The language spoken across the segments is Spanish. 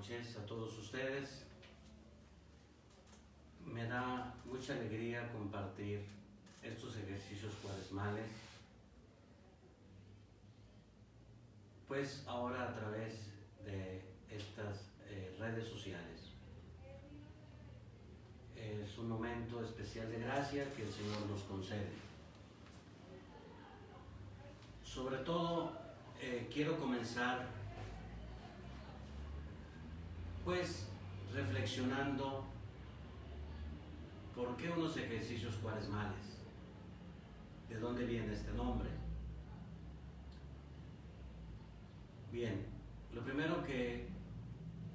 noches a todos ustedes. Me da mucha alegría compartir estos ejercicios cuaresmales, pues ahora a través de estas redes sociales. Es un momento especial de gracia que el Señor nos concede. Sobre todo, quiero comenzar pues reflexionando por qué unos ejercicios cuaresmales, de dónde viene este nombre. Bien, lo primero que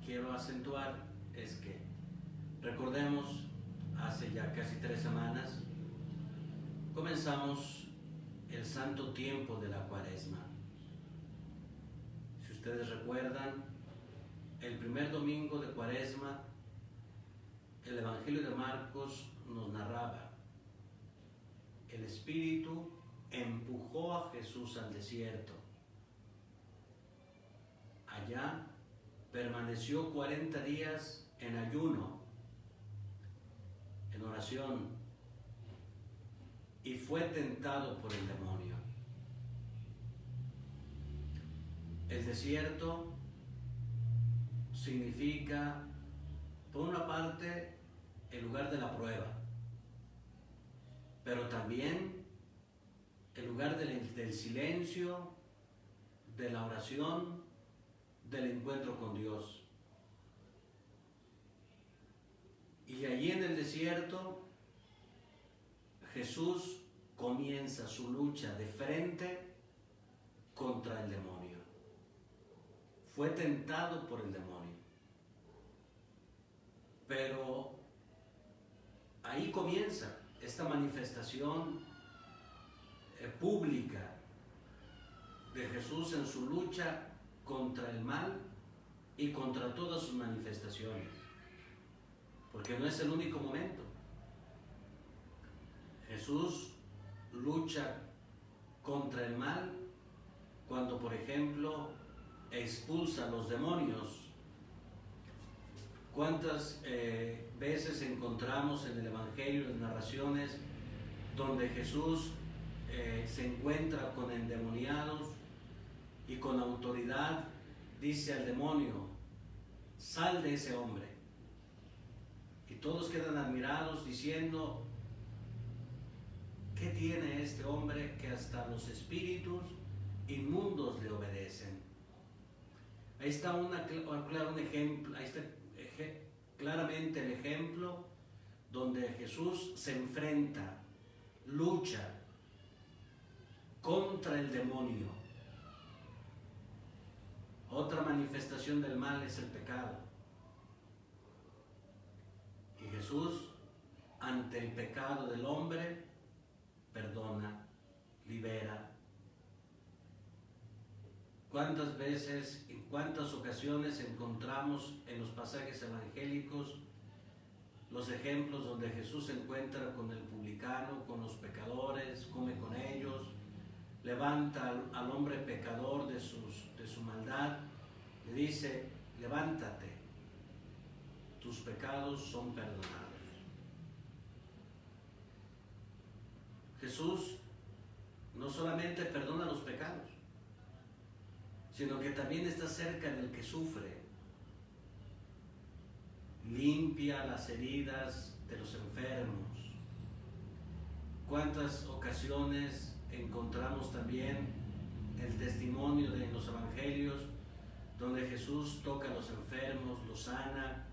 quiero acentuar es que recordemos, hace ya casi 3 semanas comenzamos el santo tiempo de la Cuaresma. Si ustedes recuerdan, el primer domingo de Cuaresma, el Evangelio de Marcos nos narraba: el Espíritu empujó a Jesús al desierto. Allá permaneció 40 días en ayuno, en oración, y fue tentado por el demonio. El desierto significa, por una parte, el lugar de la prueba, pero también el lugar del silencio, de la oración, del encuentro con Dios. Y allí en el desierto, Jesús comienza su lucha de frente contra el demonio. Fue tentado por el demonio. Pero ahí comienza esta manifestación pública de Jesús en su lucha contra el mal y contra todas sus manifestaciones. Porque no es el único momento. Jesús lucha contra el mal cuando, por ejemplo, expulsa a los demonios. ¿Cuántas veces encontramos en el Evangelio las narraciones donde Jesús se encuentra con endemoniados y con autoridad dice al demonio: sal de ese hombre? Y todos quedan admirados diciendo: ¿qué tiene este hombre que hasta los espíritus inmundos le obedecen? Ahí está un ejemplo, ahí está claramente el ejemplo donde Jesús se enfrenta, lucha contra el demonio. Otra manifestación del mal es el pecado. Y Jesús, ante el pecado del hombre, perdona, libera. ¿Cuántas veces, en cuántas ocasiones encontramos en los pasajes evangélicos los ejemplos donde Jesús se encuentra con el publicano, con los pecadores, come con ellos, levanta al hombre pecador de su maldad, le dice: levántate, tus pecados son perdonados? Jesús no solamente perdona los pecados, sino que también está cerca del que sufre, limpia las heridas de los enfermos. ¿Cuántas ocasiones encontramos también el testimonio en los evangelios donde Jesús toca a los enfermos, los sana?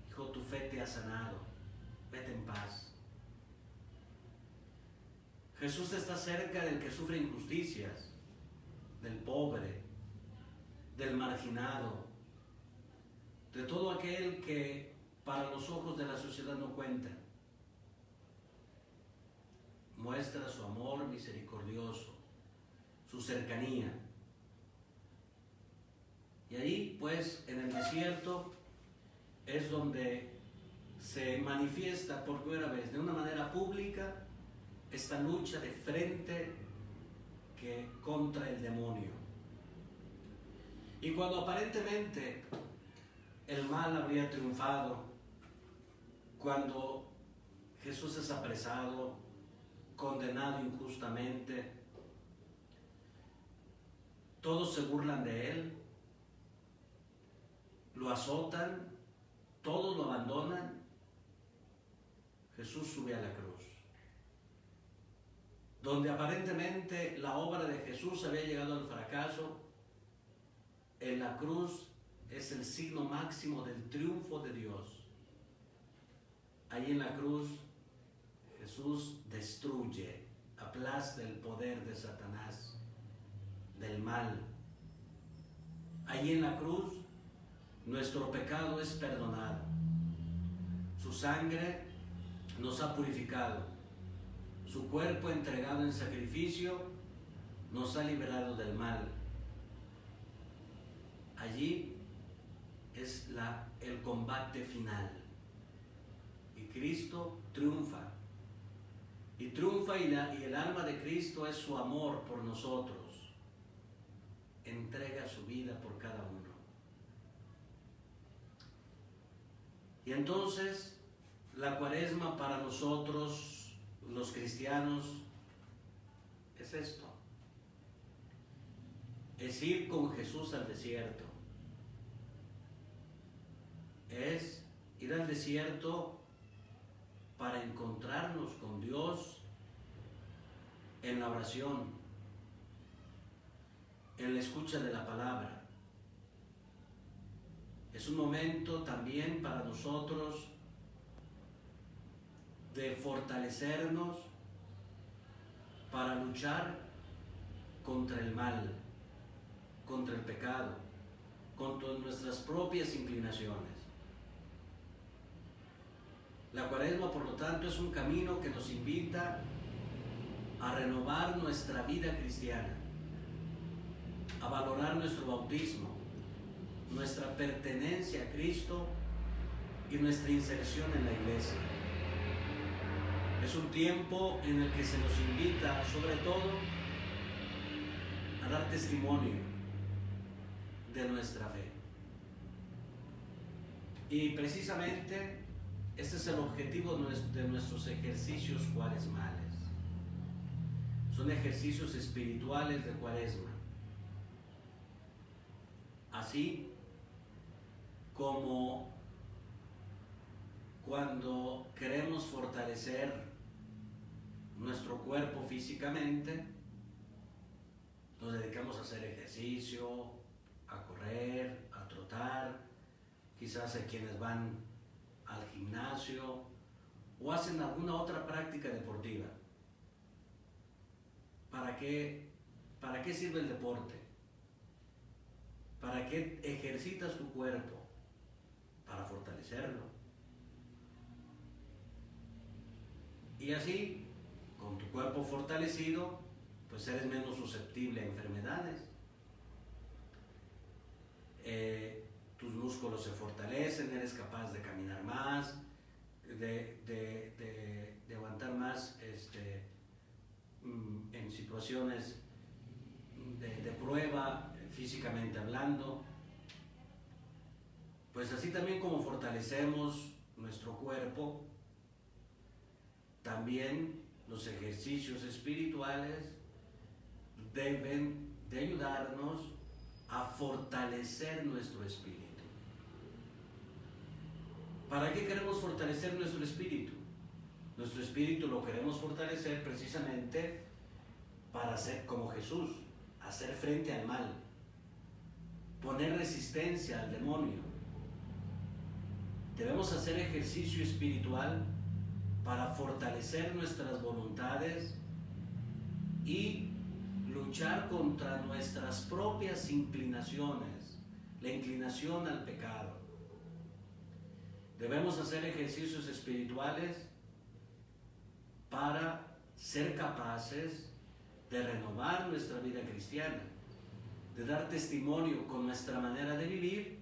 Hijo, tu fe te ha sanado, vete en paz. Jesús está cerca del que sufre injusticias, del pobre, del marginado, de todo aquel que para los ojos de la sociedad no cuenta. Muestra su amor misericordioso, su cercanía. Y ahí, pues, en el desierto es donde se manifiesta por primera vez, de una manera pública, esta lucha de frente contra el demonio. Y cuando aparentemente el mal habría triunfado cuando Jesús es apresado, condenado injustamente. Todos se burlan de él, lo azotan, todos lo abandonan. Jesús sube a la cruz, donde aparentemente la obra de Jesús había llegado al fracaso. En la cruz es el signo máximo del triunfo de Dios. Allí en la cruz Jesús destruye, aplasta el poder de Satanás, del mal. Allí en la cruz nuestro pecado es perdonado. Su sangre nos ha purificado. Su cuerpo entregado en sacrificio nos ha liberado del mal. Allí es el combate final. Y Cristo triunfa. Y triunfa y el alma de Cristo es su amor por nosotros. Entrega su vida por cada uno. Y entonces la Cuaresma para nosotros, los cristianos, es esto. Es ir con Jesús al desierto. Es ir al desierto para encontrarnos con Dios en la oración, en la escucha de la palabra. Es un momento también para nosotros de fortalecernos para luchar contra el mal, contra el pecado, contra nuestras propias inclinaciones. La Cuaresma, por lo tanto, es un camino que nos invita a renovar nuestra vida cristiana, a valorar nuestro bautismo, nuestra pertenencia a Cristo y nuestra inserción en la iglesia. Es un tiempo en el que se nos invita, sobre todo, a dar testimonio de nuestra fe. Y precisamente este es el objetivo de nuestros ejercicios cuaresmales. Son ejercicios espirituales de Cuaresma. Así como cuando queremos fortalecer nuestro cuerpo físicamente, nos dedicamos a hacer ejercicio, a correr, a trotar. Quizás hay quienes van al gimnasio o hacen alguna otra práctica deportiva. ¿Para qué sirve el deporte? ¿Para qué ejercitas tu cuerpo? Para fortalecerlo. Y así, con tu cuerpo fortalecido, pues eres menos susceptible a enfermedades. Tus músculos se fortalecen, eres capaz de caminar más, de aguantar más en situaciones de prueba, físicamente hablando. Pues así también como fortalecemos nuestro cuerpo, también los ejercicios espirituales deben de ayudarnos a fortalecer nuestro espíritu. ¿Para qué queremos fortalecer nuestro espíritu? Nuestro espíritu lo queremos fortalecer precisamente para ser como Jesús, hacer frente al mal, poner resistencia al demonio. Debemos hacer ejercicio espiritual para fortalecer nuestras voluntades y luchar contra nuestras propias inclinaciones, la inclinación al pecado. Debemos hacer ejercicios espirituales para ser capaces de renovar nuestra vida cristiana, de dar testimonio con nuestra manera de vivir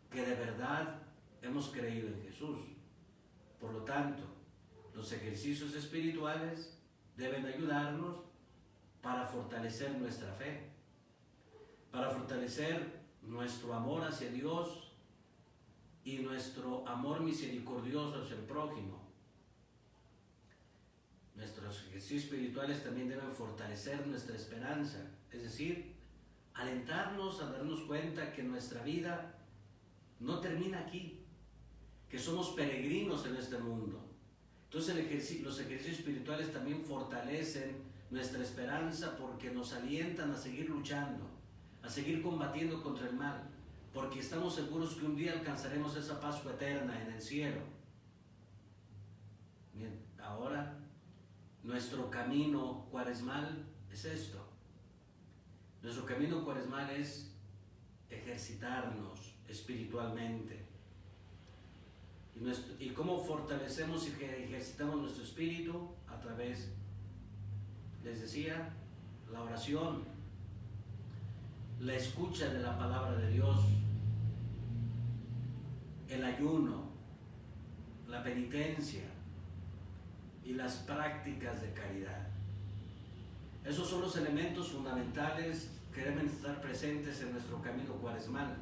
que de verdad hemos creído en Jesús. Por lo tanto, los ejercicios espirituales deben ayudarnos para fortalecer nuestra fe, para fortalecer nuestro amor hacia Dios y nuestro amor misericordioso hacia el prójimo. Nuestros ejercicios espirituales también deben fortalecer nuestra esperanza, es decir, alentarnos a darnos cuenta que nuestra vida no termina aquí, que somos peregrinos en este mundo. Entonces los ejercicios espirituales también fortalecen nuestra esperanza porque nos alientan a seguir luchando, a seguir combatiendo contra el mal, porque estamos seguros que un día alcanzaremos esa Pascua eterna en el cielo. Bien, ahora nuestro camino cuaresmal es esto. Nuestro camino cuaresmal es ejercitarnos espiritualmente. ¿Y cómo fortalecemos y ejercitamos nuestro espíritu? A través, les decía, la oración, la escucha de la palabra de Dios, el ayuno, la penitencia y las prácticas de caridad. Esos son los elementos fundamentales que deben estar presentes en nuestro camino cuaresmal,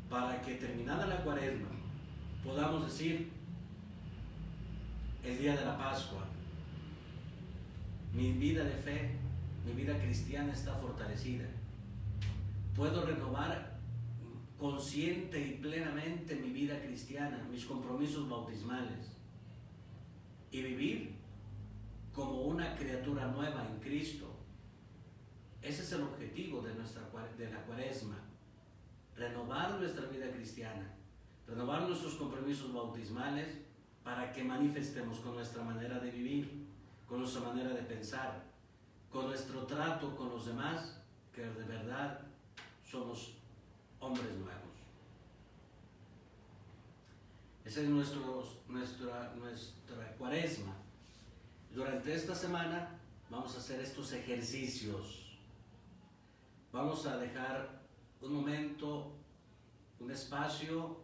para que terminada la cuaresma podamos decir el día de la Pascua: mi vida de fe, mi vida cristiana está fortalecida. Puedo renovar consciente y plenamente mi vida cristiana, mis compromisos bautismales, y vivir como una criatura nueva en Cristo. Ese es el objetivo de la cuaresma: renovar nuestra vida cristiana, renovar nuestros compromisos bautismales, para que manifestemos con nuestra manera de vivir, con nuestra manera de pensar, con nuestro trato con los demás, que de verdad somos hombres nuevos. Esa es nuestra cuaresma. Durante esta semana vamos a hacer estos ejercicios. Vamos a dejar un momento, un espacio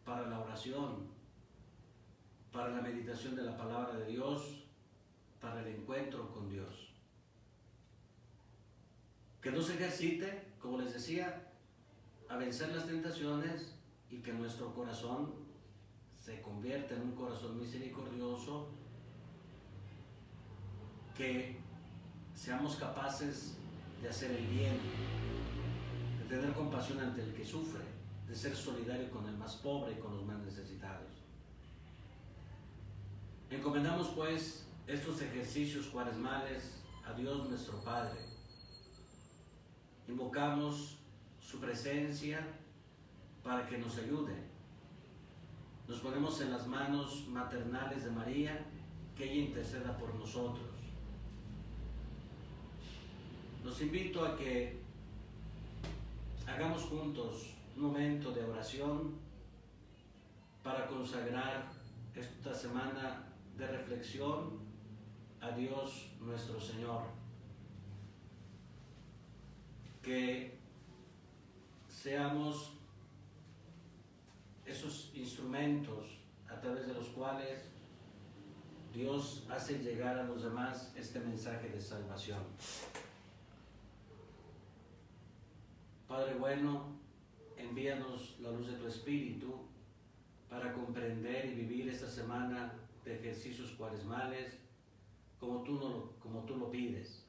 para la oración, para la meditación de la palabra de Dios, para el encuentro con Dios. Que nos ejercite, como les decía, a vencer las tentaciones, y que nuestro corazón se convierta en un corazón misericordioso, que seamos capaces de hacer el bien, de tener compasión ante el que sufre, de ser solidario con el más pobre y con los más necesitados. Encomendamos pues estos ejercicios cuaresmales a Dios nuestro Padre. Invocamos su presencia para que nos ayude. Nos ponemos en las manos maternales de María, que ella interceda por nosotros. Los invito a que hagamos juntos un momento de oración para consagrar esta semana de reflexión a Dios nuestro Señor. Que seamos esos instrumentos a través de los cuales Dios hace llegar a los demás este mensaje de salvación. Padre bueno, envíanos la luz de tu Espíritu para comprender y vivir esta semana de ejercicios cuaresmales como tú lo pides.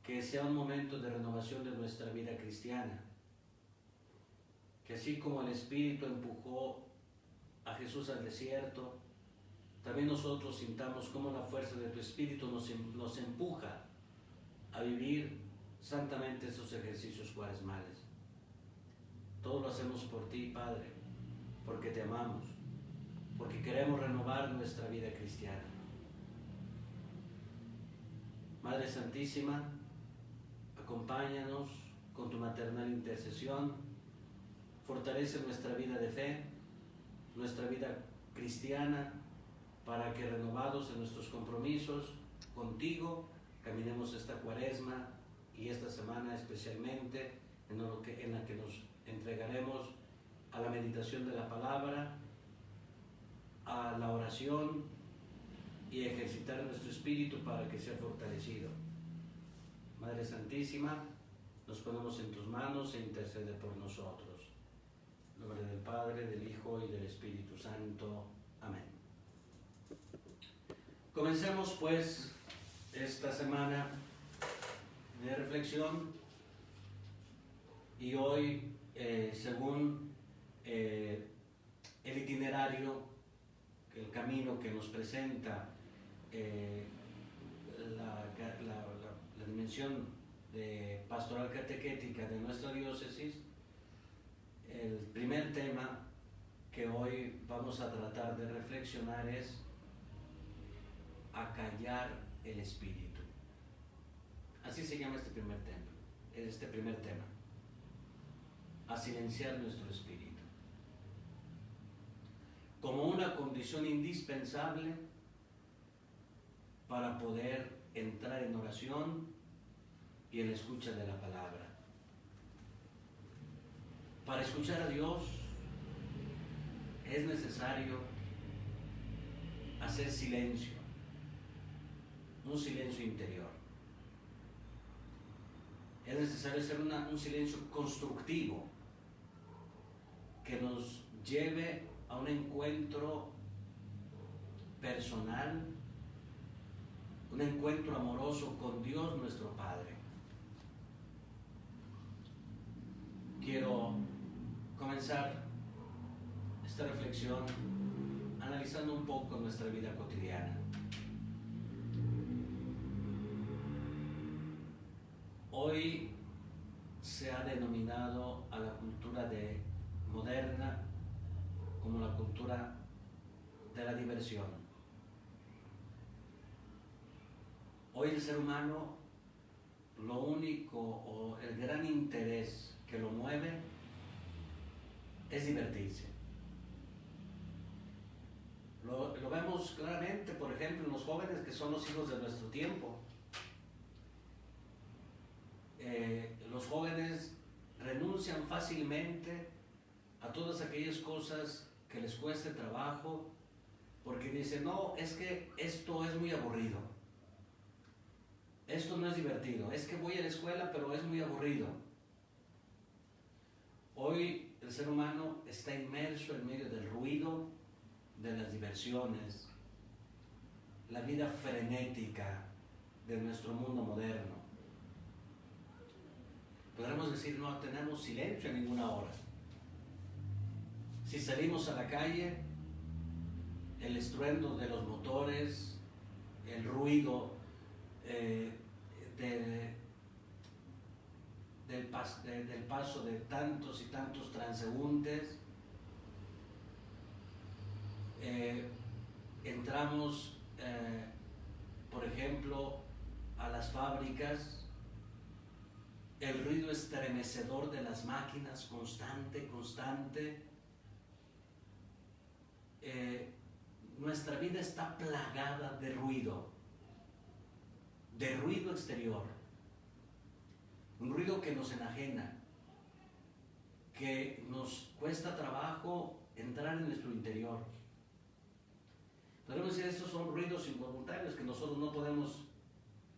Que sea un momento de renovación de nuestra vida cristiana. Que así como el Espíritu empujó a Jesús al desierto, también nosotros sintamos cómo la fuerza de tu Espíritu nos empuja a vivir santamente esos ejercicios cuaresmales. Todo lo hacemos por ti, Padre, porque te amamos, porque queremos renovar nuestra vida cristiana. Madre Santísima, acompáñanos con tu maternal intercesión, fortalece nuestra vida de fe, nuestra vida cristiana, para que renovados en nuestros compromisos contigo, caminemos esta cuaresma y esta semana especialmente en la que nos entregaremos a la meditación de la palabra, a la oración y ejercitar nuestro espíritu para que sea fortalecido. Madre Santísima, nos ponemos en tus manos e intercede por nosotros. En nombre del Padre, del Hijo y del Espíritu Santo. Amén. Comencemos pues esta semana de reflexión y hoy, según el itinerario, el camino que nos presenta la dimensión de pastoral catequética de nuestra diócesis, el primer tema que hoy vamos a tratar de reflexionar es acallar el espíritu. Así se llama este primer tema, a silenciar nuestro espíritu, como una condición indispensable para poder entrar en oración y en la escucha de la palabra. Para escuchar a Dios es necesario hacer silencio, un silencio interior. Es necesario hacer un silencio constructivo que nos lleve a un encuentro personal, un encuentro amoroso con Dios nuestro Padre. Quiero comenzar esta reflexión analizando un poco nuestra vida cotidiana. Hoy se ha denominado a la cultura moderna como la cultura de la diversión. Hoy el ser humano, lo único o el gran interés que lo mueve es divertirse. Lo vemos claramente, por ejemplo, en los jóvenes que son los hijos de nuestro tiempo. Los jóvenes renuncian fácilmente a todas aquellas cosas que les cueste trabajo porque dicen, no, es que esto es muy aburrido, esto no es divertido, es que voy a la escuela pero es muy aburrido. Hoy el ser humano está inmerso en medio del ruido, de las diversiones, la vida frenética de nuestro mundo moderno. Podremos decir, no tenemos silencio en ninguna hora. Si salimos a la calle, el estruendo de los motores, el ruido del paso de tantos y tantos transeúntes, entramos, por ejemplo, a las fábricas, el ruido estremecedor de las máquinas, constante. Nuestra vida está plagada de ruido exterior, un ruido que nos enajena, que nos cuesta trabajo entrar en nuestro interior. Podemos decir, estos son ruidos involuntarios que nosotros no podemos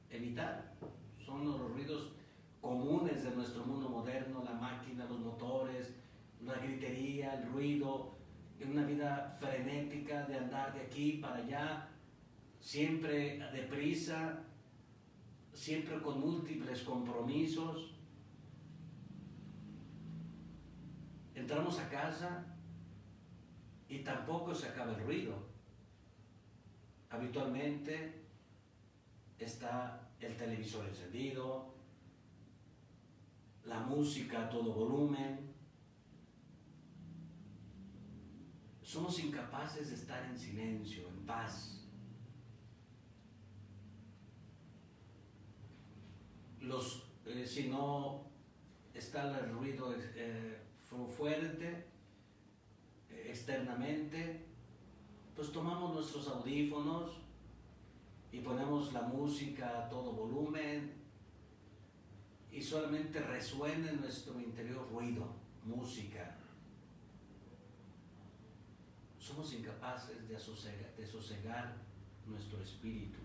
evitar, son los ruidos comunes de nuestro mundo moderno, la máquina, los motores, la gritería, el ruido, en una vida frenética de andar de aquí para allá, siempre deprisa, siempre con múltiples compromisos. Entramos a casa y tampoco se acaba el ruido. Habitualmente está el televisor encendido, la música a todo volumen. Somos incapaces de estar en silencio, en paz. Si no está el ruido fuerte externamente, pues tomamos nuestros audífonos y ponemos la música a todo volumen y solamente resuena en nuestro interior ruido, música. Somos incapaces de sosegar nuestro espíritu,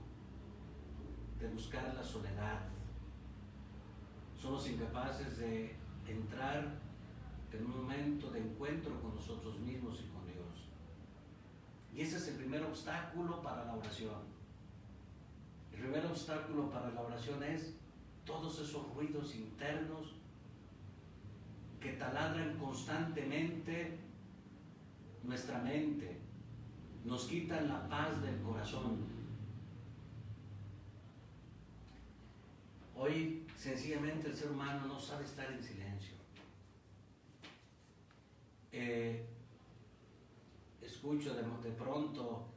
de buscar la soledad. Somos incapaces de entrar en un momento de encuentro con nosotros mismos y con Dios. Y ese es el primer obstáculo para la oración. El primer obstáculo para la oración es todos esos ruidos internos que taladran constantemente nuestra mente, nos quitan la paz del corazón. Hoy sencillamente el ser humano no sabe estar en silencio. Escucho de pronto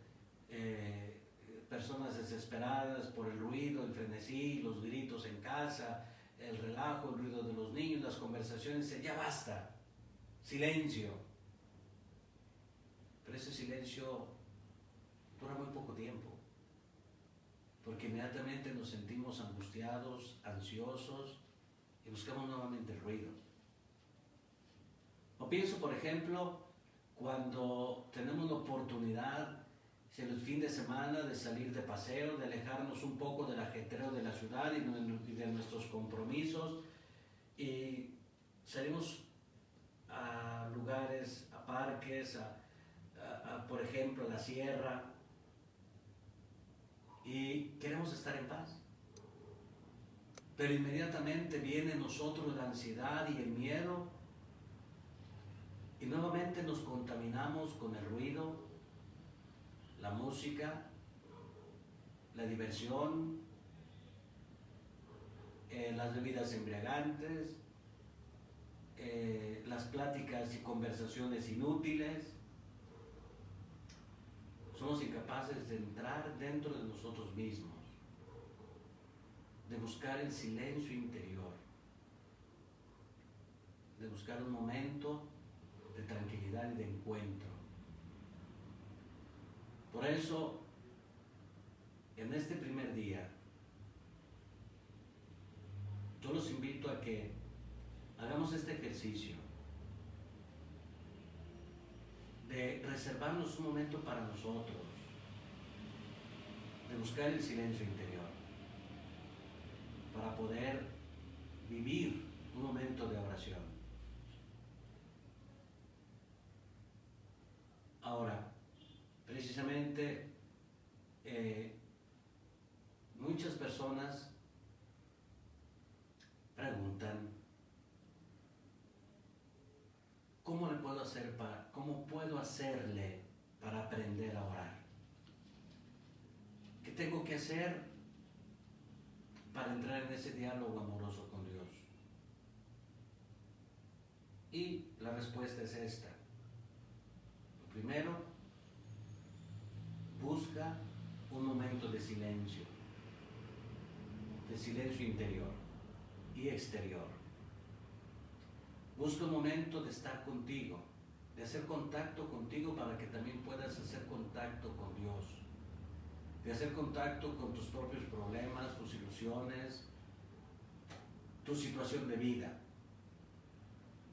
personas desesperadas por el ruido, el frenesí, los gritos en casa, el relajo, el ruido de los niños, las conversaciones. Ya basta, silencio. Pero ese silencio dura muy poco tiempo, porque inmediatamente nos sentimos angustiados, ansiosos y buscamos nuevamente el ruido. O pienso, por ejemplo, cuando tenemos la oportunidad, si el fin de semana, de salir de paseo, de alejarnos un poco del ajetreo de la ciudad y de nuestros compromisos, y salimos a lugares, a parques, por ejemplo, la sierra, y queremos estar en paz. Pero inmediatamente viene en nosotros la ansiedad y el miedo, y nuevamente nos contaminamos con el ruido, la música, la diversión, las bebidas embriagantes, las pláticas y conversaciones inútiles. Somos incapaces de entrar dentro de nosotros mismos, de buscar el silencio interior, de buscar un momento de tranquilidad y de encuentro. Por eso, en este primer día, yo los invito a que hagamos este ejercicio de reservarnos un momento para nosotros, de buscar el silencio interior, para poder vivir un momento de oración. Ahora, precisamente, muchas personas preguntan, ¿cómo puedo hacerle para aprender a orar? ¿Qué tengo que hacer para entrar en ese diálogo amoroso con Dios? Y la respuesta es esta. Lo primero, busca un momento de silencio interior y exterior. Busca un momento de estar contigo, de hacer contacto contigo para que también puedas hacer contacto con Dios, de hacer contacto con tus propios problemas, tus ilusiones, tu situación de vida,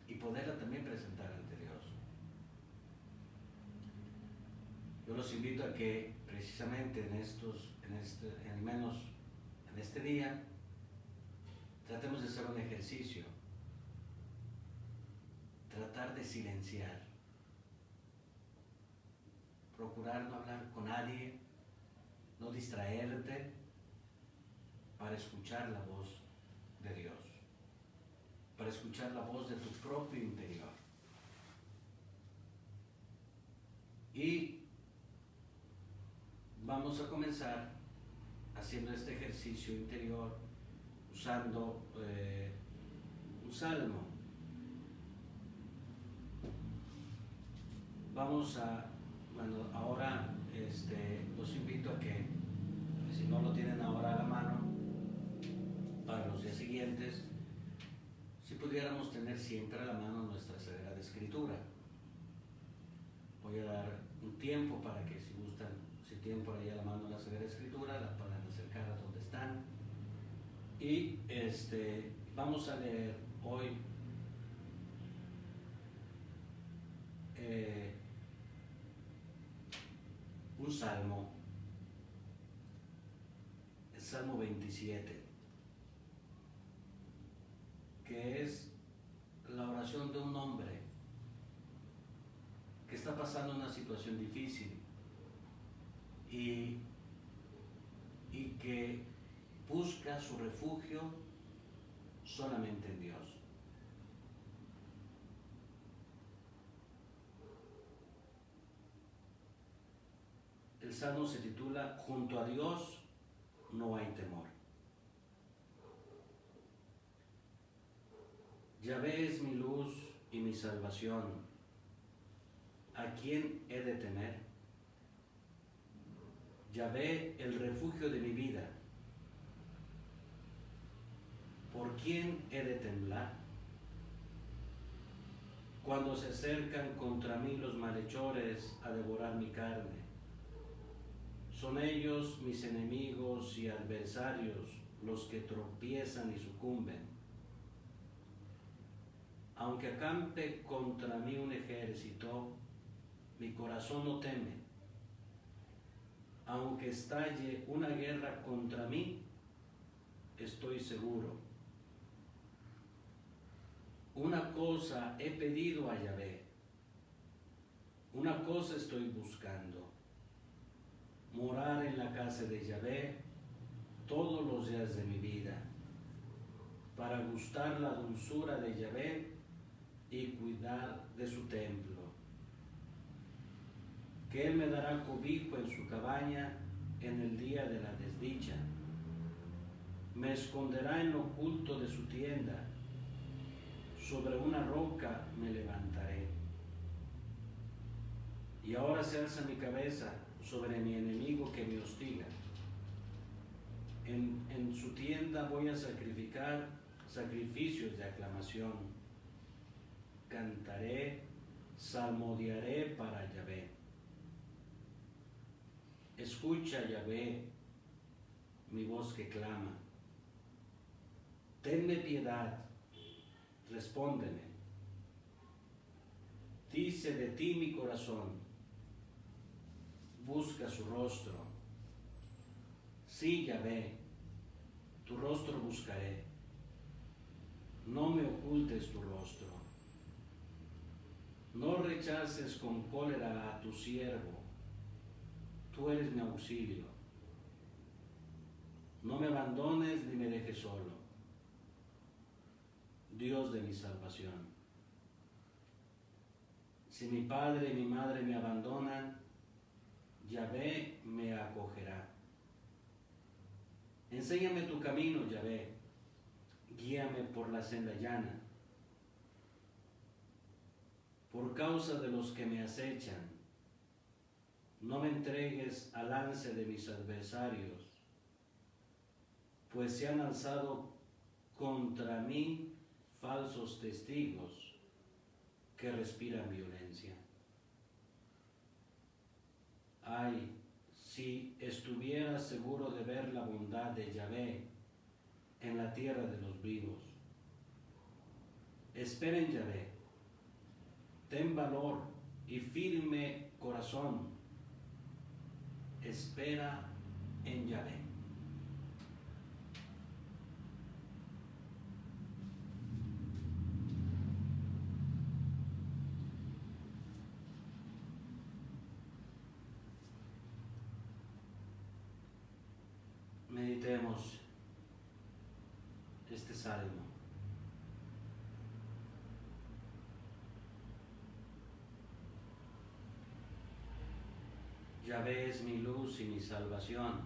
y poderla también presentar ante Dios. Yo los invito a que precisamente en este día, tratemos de hacer un ejercicio, tratar de silenciar, procurar no hablar con nadie, no distraerte, para escuchar la voz de Dios, para escuchar la voz de tu propio interior. Y vamos a comenzar haciendo este ejercicio interior usando un salmo. Ahora los invito a que, si no lo tienen ahora a la mano, para los días siguientes, si pudiéramos tener siempre a la mano nuestra Sagrada Escritura. Voy a dar un tiempo para que, si gustan, si tienen por ahí a la mano la Sagrada Escritura, la puedan acercar a donde están. Y vamos a leer hoy un salmo, el Salmo 27, que es la oración oración de un hombre que está pasando una situación difícil y que busca su refugio solamente en Dios. El salmo se titula Junto a Dios no hay temor. Yahvé es mi luz y mi salvación. ¿A quién he de temer? Yahvé, el refugio de mi vida. ¿Por quién he de temblar? Cuando se acercan contra mí los malhechores a devorar mi carne. Son ellos mis enemigos y adversarios los que tropiezan y sucumben. Aunque acampe contra mí un ejército, mi corazón no teme. Aunque estalle una guerra contra mí, estoy seguro. Una cosa he pedido a Yahvé, una cosa estoy buscando, morar en la casa de Yahvé todos los días de mi vida, para gustar la dulzura de Yahvé y cuidar de su templo. Que Él me dará cobijo en su cabaña en el día de la desdicha. Me esconderá en lo oculto de su tienda. Sobre una roca me levantaré. Y ahora se alza mi cabeza sobre mi enemigo que me hostiga. En su tienda voy a sacrificar sacrificios de aclamación. Cantaré, salmodiaré para Yahvé. Escucha, Yahvé, mi voz que clama. Tenme piedad, respóndeme. Dice de ti mi corazón, busca su rostro. Sí, Yahvé, tu rostro buscaré. No me ocultes tu rostro. No rechaces con cólera a tu siervo. Tú eres mi auxilio. No me abandones ni me dejes solo. Dios de mi salvación. Si mi padre y mi madre me abandonan, Yahvé me acogerá. Enséñame tu camino, Yahvé. Guíame por la senda llana. Por causa de los que me acechan, no me entregues al lance de mis adversarios, pues se han alzado contra mí falsos testigos que respiran violencia. Ay, si estuviera seguro de ver la bondad de Yahvé en la tierra de los vivos. Espera en Yahvé, ten valor y firme corazón. Espera en Yahvé. Meditemos este salmo. Yahvé es mi luz y mi salvación.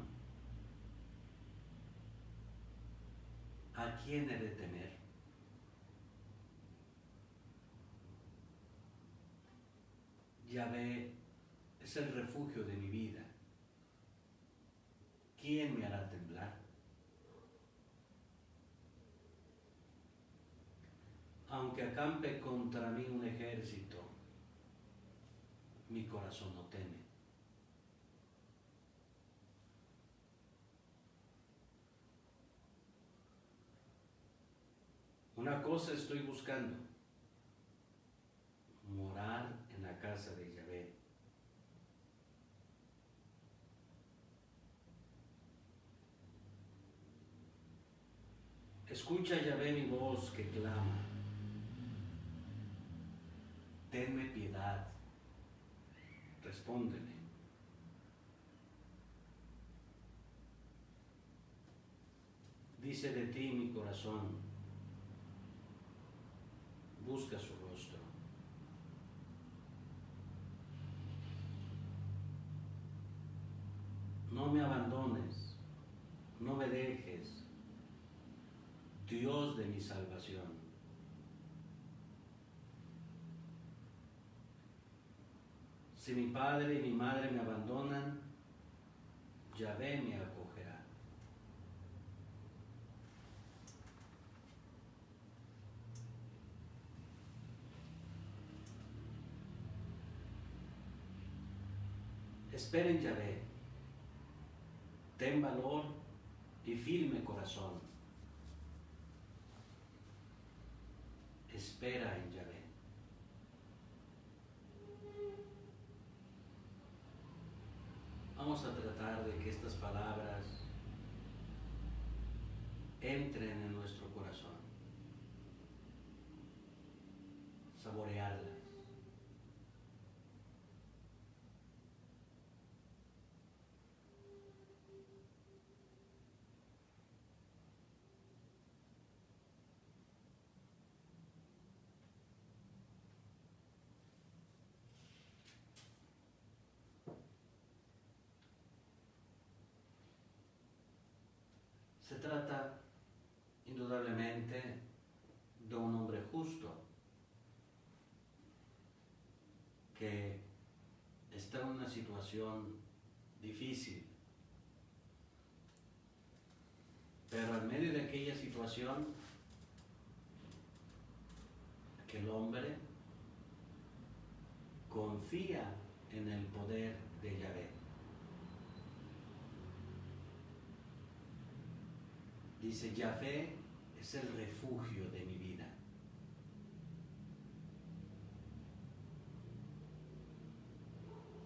¿A quién he de temer? Yahvé es el refugio de mi vida. ¿Quién me hará temblar? Aunque acampe contra mí un ejército, mi corazón no teme. Una cosa estoy buscando, morar en la casa de Yahvé. Escucha, Yahvé, mi voz que clama. tenme piedad. Respóndele. Dice de ti mi corazón, busca su rostro. No me abandones, no me dejes, Dios de mi salvación. Si mi padre y mi madre me abandonan, Yahvé me acogerá. Espera en Yahvé, ten valor y firme corazón. Espera en Yahvé. Vamos a tratar de que estas palabras entren en nuestro corazón, saborearlas. Se trata indudablemente de un hombre justo que está en una situación difícil, pero en medio de aquella situación, aquel hombre confía en el poder de Yahvé. Dice, Yahvé es el refugio de mi vida.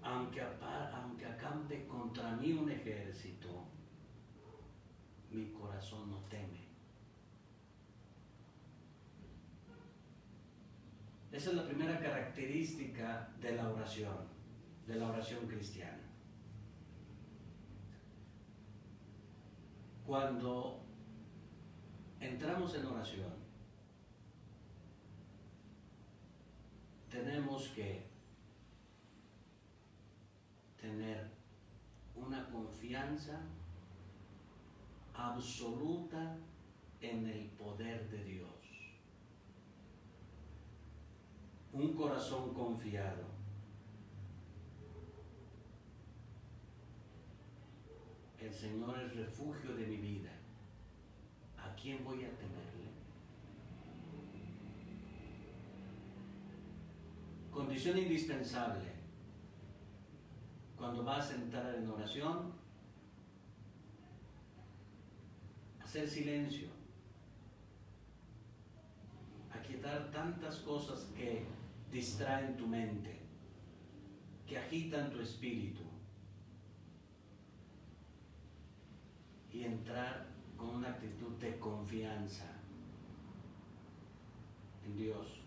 Aunque acampe contra mí un ejército, mi corazón no teme. Esa es la primera característica de la oración cristiana. Cuando entramos en oración, tenemos que tener una confianza absoluta en el poder de Dios. Un corazón confiado. El Señor es refugio de mi vida. ¿A quién voy a temerle? Condición indispensable cuando vas a entrar en oración: hacer silencio, aquietar tantas cosas que distraen tu mente, que agitan tu espíritu, y entrar con una actitud de confianza en Dios.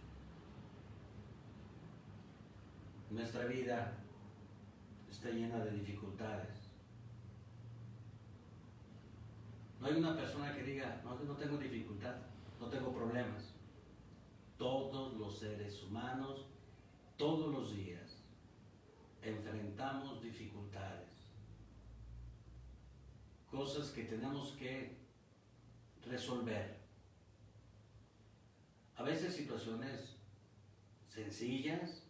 Nuestra vida está llena de dificultades. No hay una persona que diga, no tengo dificultad, no tengo problemas. Todos los seres humanos, todos los días, enfrentamos dificultades. Cosas que tenemos que resolver. A veces situaciones sencillas,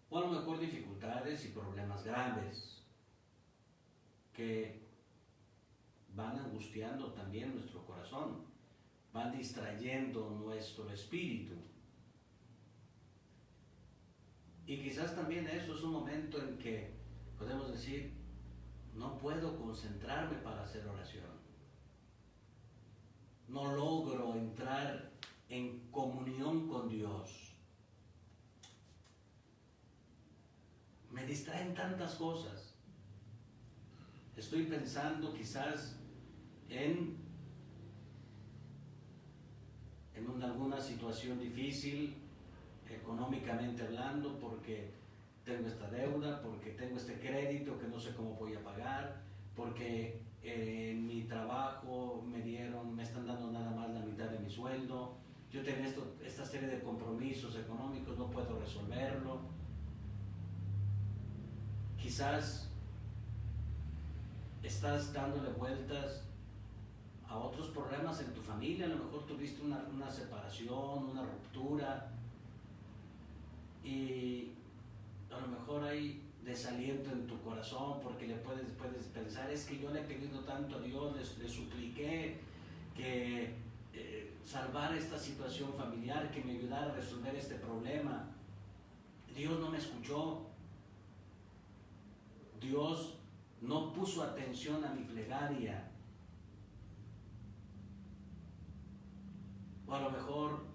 o a lo mejor dificultades y problemas graves que van angustiando también nuestro corazón, van distrayendo nuestro espíritu. Y quizás también eso es un momento en que podemos decir, no puedo concentrarme para hacer oración. No logro entrar en comunión con Dios. Me distraen tantas cosas. Estoy pensando quizás en alguna situación difícil económicamente hablando, porque tengo esta deuda, porque tengo este crédito que no sé cómo voy a pagar, porque en mi trabajo me están dando nada más la mitad de mi sueldo, yo tengo esta serie de compromisos económicos, no puedo resolverlo. Quizás estás dándole vueltas a otros problemas en tu familia, a lo mejor tuviste una separación, una ruptura, y a lo mejor hay desaliento en tu corazón porque puedes pensar, es que yo le he pedido tanto a Dios, le supliqué que salvar esta situación familiar, que me ayudara a resolver este problema. Dios no me escuchó. Dios no puso atención a mi plegaria. O a lo mejor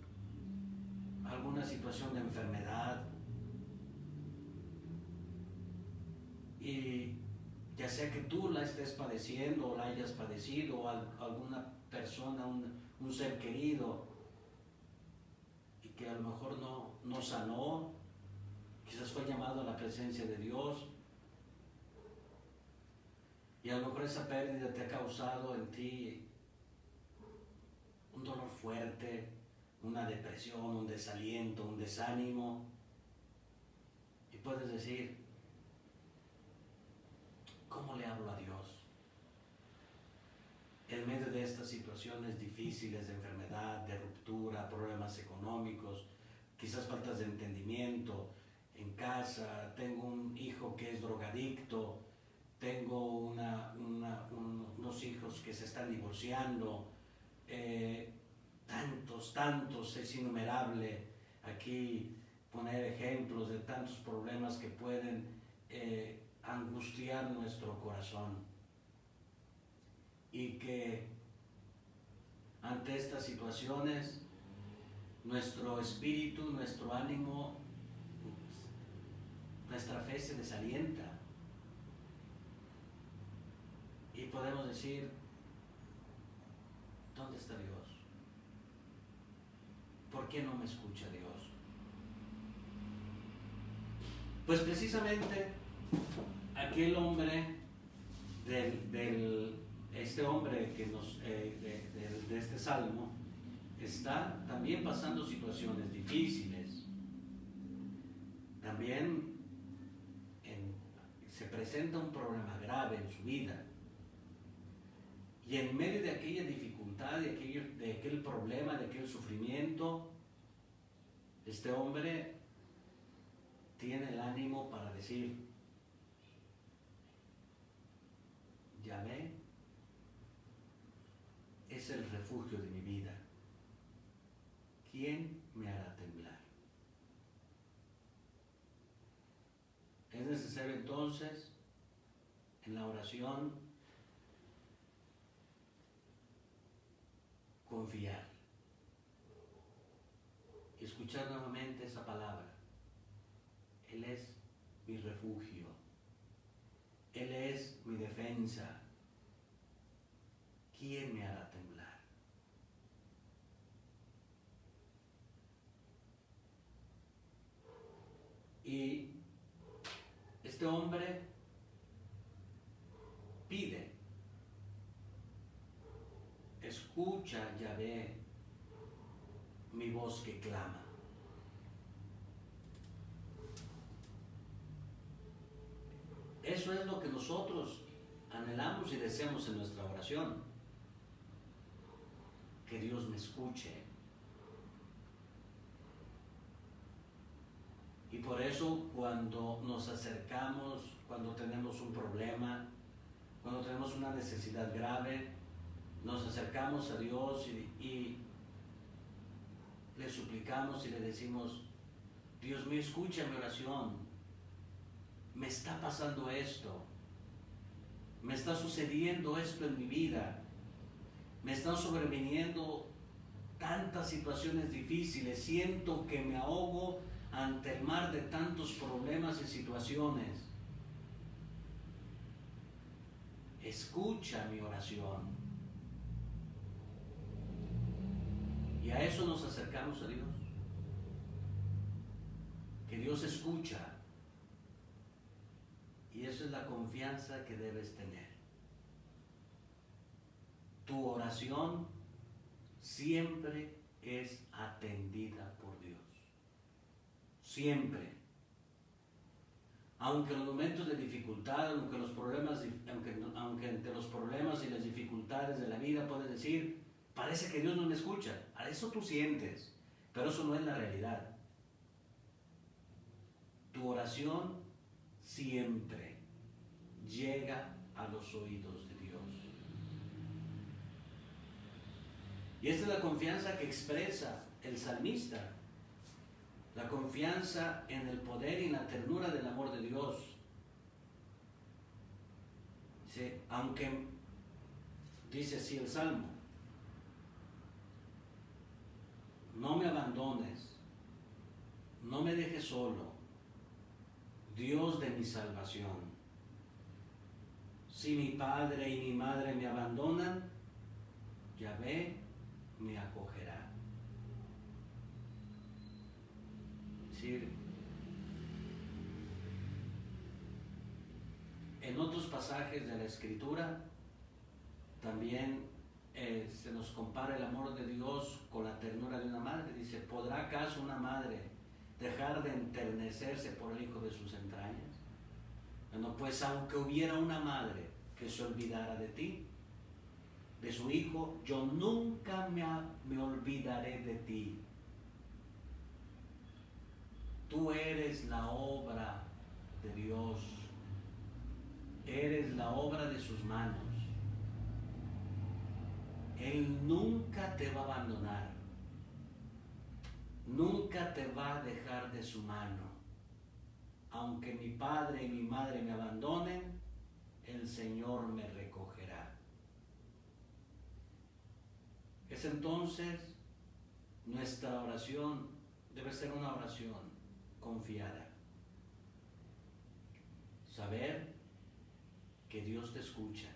alguna situación de enfermedad. Y ya sea que tú la estés padeciendo o la hayas padecido, o alguna persona, un ser querido, y que a lo mejor no sanó, quizás fue llamado a la presencia de Dios, y a lo mejor esa pérdida te ha causado en ti un dolor fuerte, una depresión, un desaliento, un desánimo, y puedes decir, ¿cómo le hablo a Dios? En medio de estas situaciones difíciles de enfermedad, de ruptura, problemas económicos, quizás faltas de entendimiento en casa, tengo un hijo que es drogadicto, tengo unos hijos que se están divorciando, tantos, es innumerable aquí poner ejemplos de tantos problemas que pueden angustiar nuestro corazón, y que ante estas situaciones nuestro espíritu, nuestro ánimo, nuestra fe se desalienta y podemos decir, ¿dónde está Dios? ¿Por qué no me escucha Dios? Pues precisamente aquel hombre este hombre que de este salmo está también pasando situaciones difíciles. También se presenta un problema grave en su vida. Y en medio de aquella dificultad, de aquel problema, de aquel sufrimiento, este hombre tiene el ánimo para decir, Yahvé es el refugio de mi vida. ¿Quién me hará temblar? Es necesario entonces, en la oración, confiar y escuchar nuevamente esa palabra. Él es mi refugio. Él es mi defensa. ¿Quién me hará temblar? Y este hombre pide, escucha, Yahvé, mi voz que clama. Eso es lo que nosotros anhelamos y deseamos en nuestra oración. Que Dios me escuche. Y por eso cuando nos acercamos, cuando tenemos un problema, cuando tenemos una necesidad grave, nos acercamos a Dios y le suplicamos y le decimos, Dios mío, escucha mi oración. Me está pasando esto, me está sucediendo esto en mi vida, me están sobreviniendo tantas situaciones difíciles, siento que me ahogo ante el mar de tantos problemas y situaciones. Escucha mi oración. Y a eso nos acercamos a Dios. que Dios escucha. Y esa es la confianza que debes tener. Tu oración siempre es atendida por Dios. Siempre. Aunque en los momentos de dificultad, aunque entre los problemas y las dificultades de la vida puedes decir, parece que Dios no me escucha. A eso tú sientes, pero eso no es la realidad. Tu oración siempre llega a los oídos de Dios. Y esta es la confianza que expresa el salmista. La confianza en el poder y en la ternura del amor de Dios. Dice, aunque, dice así el Salmo, no me abandones, no me dejes solo, Dios de mi salvación. Si mi padre y mi madre me abandonan, Yahvé me acogerá. En otros pasajes de la Escritura también se nos compara el amor de Dios con la ternura de una madre. Dice, ¿podrá acaso una madre dejar de enternecerse por el hijo de sus entrañas? Bueno, pues aunque hubiera una madre que se olvidara de ti, de su hijo, yo nunca me olvidaré de ti. Tú eres la obra de Dios, eres la obra de sus manos. Él nunca te va a abandonar, nunca te va a dejar de su mano. Aunque mi padre y mi madre me abandonen, el Señor me recogerá. Es entonces nuestra oración debe ser una oración confiada. Saber que Dios te escucha.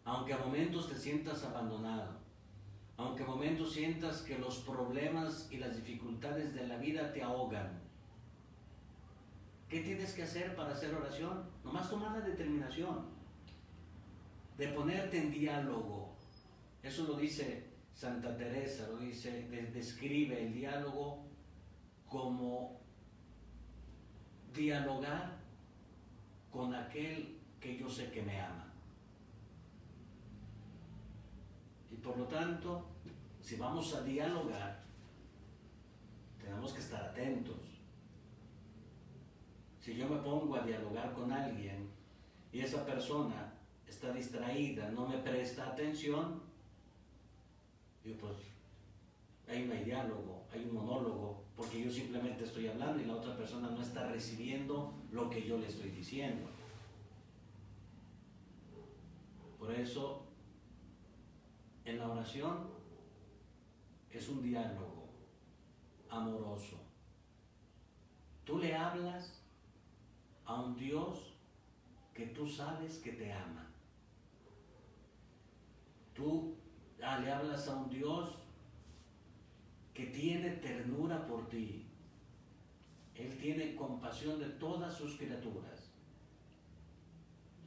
Aunque a momentos te sientas abandonado, aunque a momentos sientas que los problemas y las dificultades de la vida te ahogan, ¿qué tienes que hacer para hacer oración? Nomás tomar la determinación de ponerte en diálogo. Eso lo dice Santa Teresa, lo dice, describe el diálogo como dialogar con aquel que yo sé que me ama. Y por lo tanto, si vamos a dialogar, tenemos que estar atentos. Si yo me pongo a dialogar con alguien y esa persona está distraída, no me presta atención, yo pues ahí no hay diálogo, hay un monólogo, porque yo simplemente estoy hablando y la otra persona no está recibiendo lo que yo le estoy diciendo. Por eso, en la oración es un diálogo amoroso. Tú le hablas a un Dios que tú sabes que te ama. Tú le hablas a un Dios que tiene ternura por ti. Él tiene compasión de todas sus criaturas.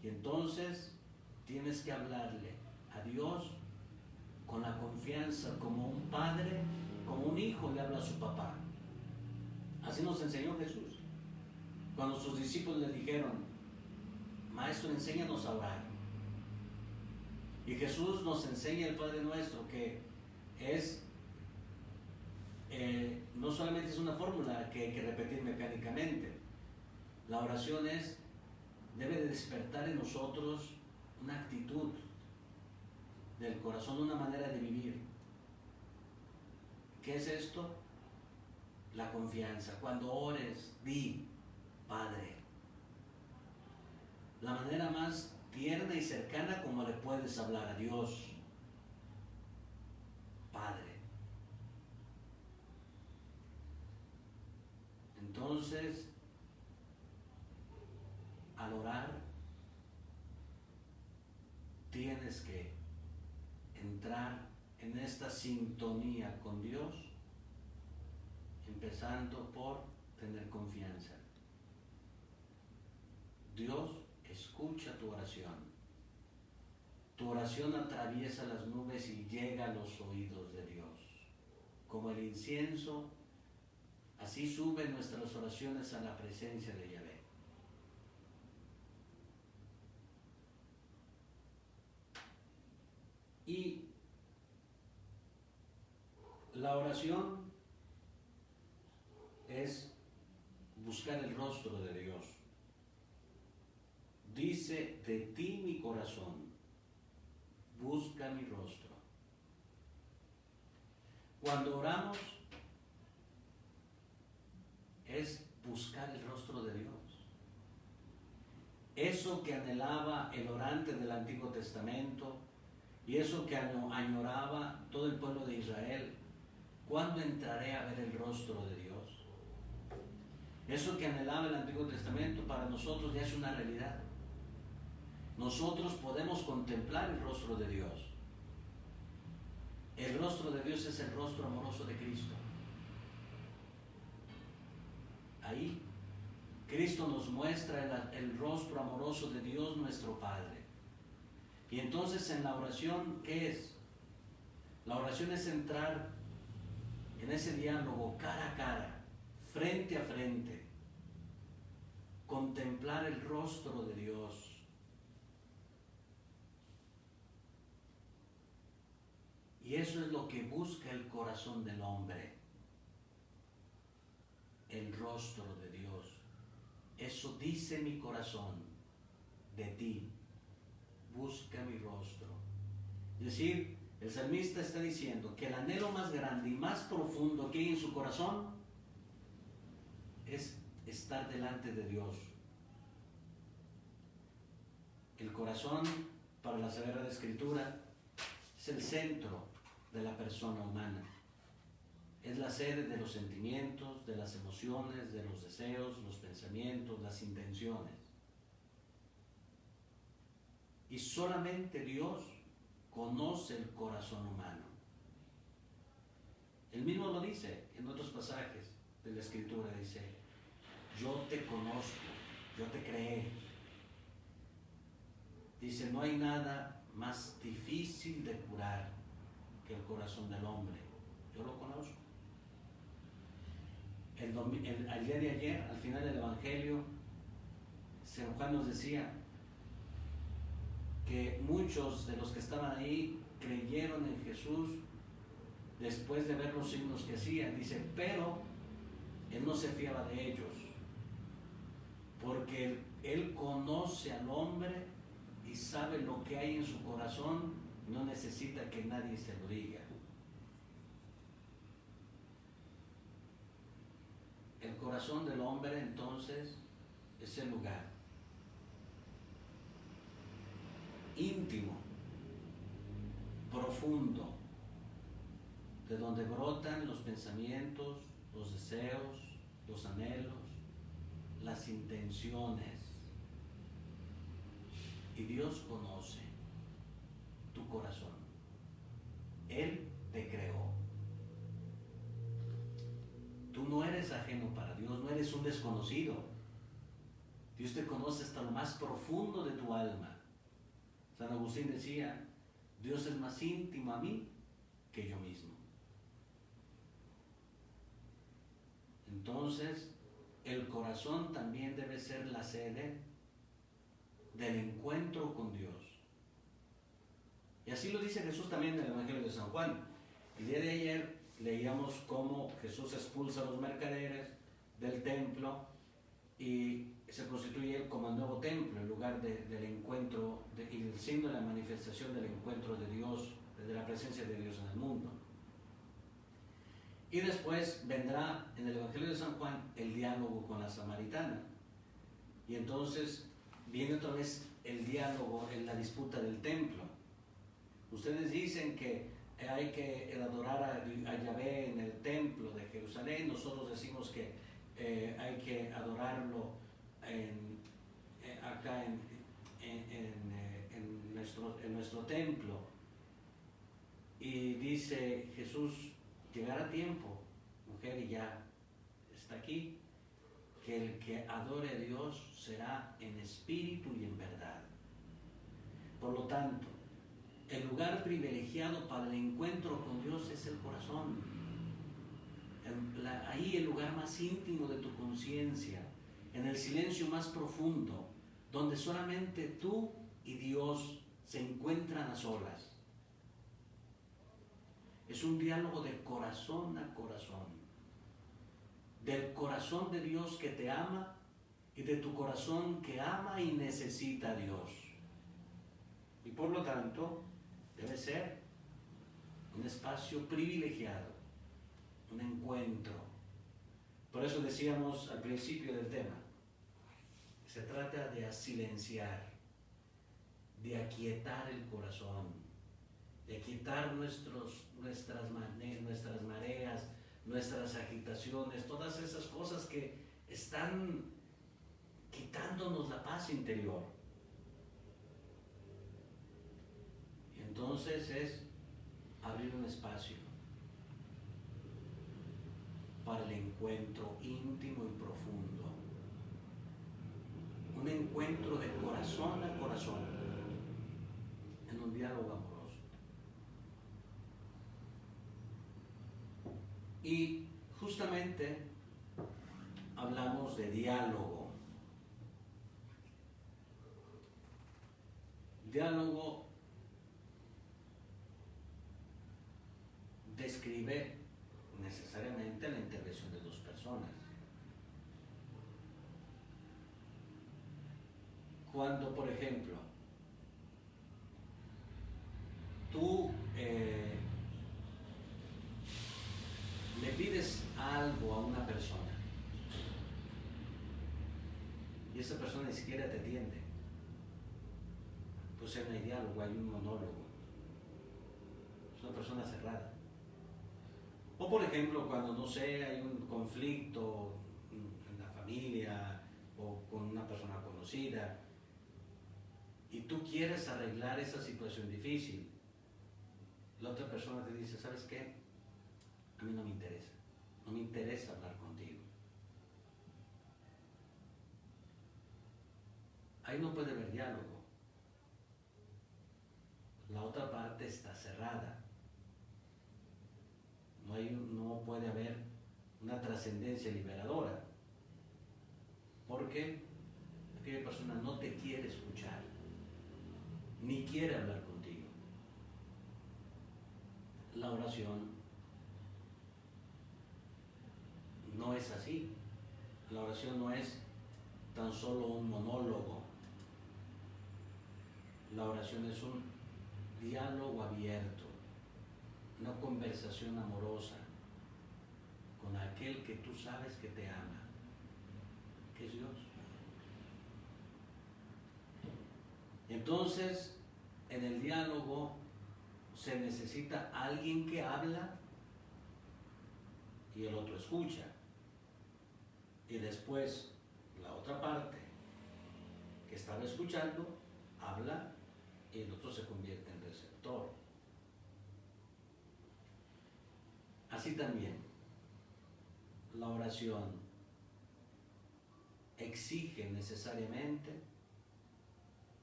Y entonces tienes que hablarle a Dios con la confianza, como un padre, como un hijo le habla a su papá. Así nos enseñó Jesús. Cuando sus discípulos le dijeron, Maestro, enséñanos a orar. Y Jesús nos enseña el Padre Nuestro, que es no solamente es una fórmula que hay que repetir mecánicamente. La oración debe de despertar en nosotros una actitud del corazón, una manera de vivir. ¿Qué es esto? La confianza. Cuando ores, di, Padre. La manera más tierna y cercana como le puedes hablar a Dios. Padre. Entonces, al orar, tienes que entrar en esta sintonía con Dios, empezando por tener confianza. Dios escucha tu oración. Tu oración atraviesa las nubes y llega a los oídos de Dios. Como el incienso, así suben nuestras oraciones a la presencia de Yahvé. Y la oración es buscar el rostro de Dios. Dice, de ti mi corazón busca mi rostro. Cuando oramos es buscar el rostro de Dios. Eso que anhelaba el orante del Antiguo Testamento y eso que añoraba todo el pueblo de Israel, ¿cuándo entraré a ver el rostro de Dios? Eso que anhelaba el Antiguo Testamento para nosotros ya es una realidad. Nosotros podemos contemplar el rostro de Dios. El rostro de Dios es el rostro amoroso de Cristo. Ahí, Cristo nos muestra el rostro amoroso de Dios nuestro Padre. Y entonces en la oración, ¿qué es? La oración es entrar en ese diálogo cara a cara, frente a frente, contemplar el rostro de Dios. Y eso es lo que busca el corazón del hombre, el rostro de Dios. Eso dice mi corazón de ti, busca mi rostro. Es decir, el salmista está diciendo que el anhelo más grande y más profundo que hay en su corazón es estar delante de Dios. El corazón, para la Sagrada Escritura, es el centro de la persona humana. Es la sede de los sentimientos, de las emociones, de los deseos, los pensamientos, las intenciones. Y solamente Dios conoce el corazón humano. Él mismo lo dice en otros pasajes de la Escritura, dice, yo te conozco, yo te creé. Dice, no hay nada más difícil de curar que el corazón del hombre. Yo lo conozco. El día de ayer, al final del Evangelio, San Juan nos decía que muchos de los que estaban ahí creyeron en Jesús después de ver los signos que hacía. Dice, pero Él no se fiaba de ellos, porque Él conoce al hombre y sabe lo que hay en su corazón, no necesita que nadie se lo diga. El corazón del hombre entonces es el lugar íntimo, profundo, de donde brotan los pensamientos, los deseos, los anhelos, las intenciones. Y Dios conoce tu corazón. Él te creó. Tú no eres ajeno para Dios, no eres un desconocido. Dios te conoce hasta lo más profundo de tu alma. San Agustín decía, Dios es más íntimo a mí que yo mismo. Entonces, el corazón también debe ser la sede del encuentro con Dios. Y así lo dice Jesús también en el Evangelio de San Juan. El día de ayer leíamos cómo Jesús expulsa a los mercaderes del templo y se constituye él como el nuevo templo, el lugar del encuentro y el signo de la manifestación del encuentro de Dios, de la presencia de Dios en el mundo. Y después vendrá en el Evangelio de San Juan el diálogo con la samaritana. Y entonces viene otra vez el diálogo en la disputa del templo. Ustedes dicen que hay que adorar a Yahvé en el templo de Jerusalén. Nosotros decimos que hay que adorarlo acá en nuestro templo. Y dice Jesús, llegará tiempo, mujer, y ya está aquí, que el que adore a Dios será en espíritu y en verdad. Por lo tanto, el lugar privilegiado para el encuentro con Dios es el corazón. Ahí el lugar más íntimo de tu conciencia, en el silencio más profundo, donde solamente tú y Dios se encuentran a solas. Es un diálogo de corazón a corazón, del corazón de Dios que te ama y de tu corazón que ama y necesita a Dios. Y por lo tanto, debe ser un espacio privilegiado, un encuentro. Por eso decíamos al principio del tema, se trata de silenciar, de aquietar el corazón, de aquietar nuestras mareas, nuestras agitaciones, todas esas cosas que están quitándonos la paz interior. Y entonces es abrir un espacio para el encuentro íntimo y profundo. Un encuentro de corazón a corazón, en un diálogo amoroso. Y justamente hablamos de diálogo. Diálogo describe necesariamente la intervención de dos personas. Cuando, por ejemplo, tú le pides algo a una persona y esa persona ni siquiera te atiende, pues no hay diálogo, hay un monólogo. Es una persona cerrada. O por ejemplo, cuando, no sé, hay un conflicto en la familia o con una persona conocida y tú quieres arreglar esa situación difícil, la otra persona te dice, ¿sabes qué? A mí no me interesa hablar contigo. Ahí no puede haber diálogo. La otra parte está cerrada. No puede haber una trascendencia liberadora. Porque aquella persona no te quiere escuchar, ni quiere hablar contigo. La oración no es así. La oración no es tan solo un monólogo. La oración es un diálogo abierto, una conversación amorosa con aquel que tú sabes que te ama, que es Dios. Entonces, en el diálogo se necesita alguien que habla y el otro escucha. Y después la otra parte que estaba escuchando habla y el otro se convierte en receptor. Así también, la oración exige necesariamente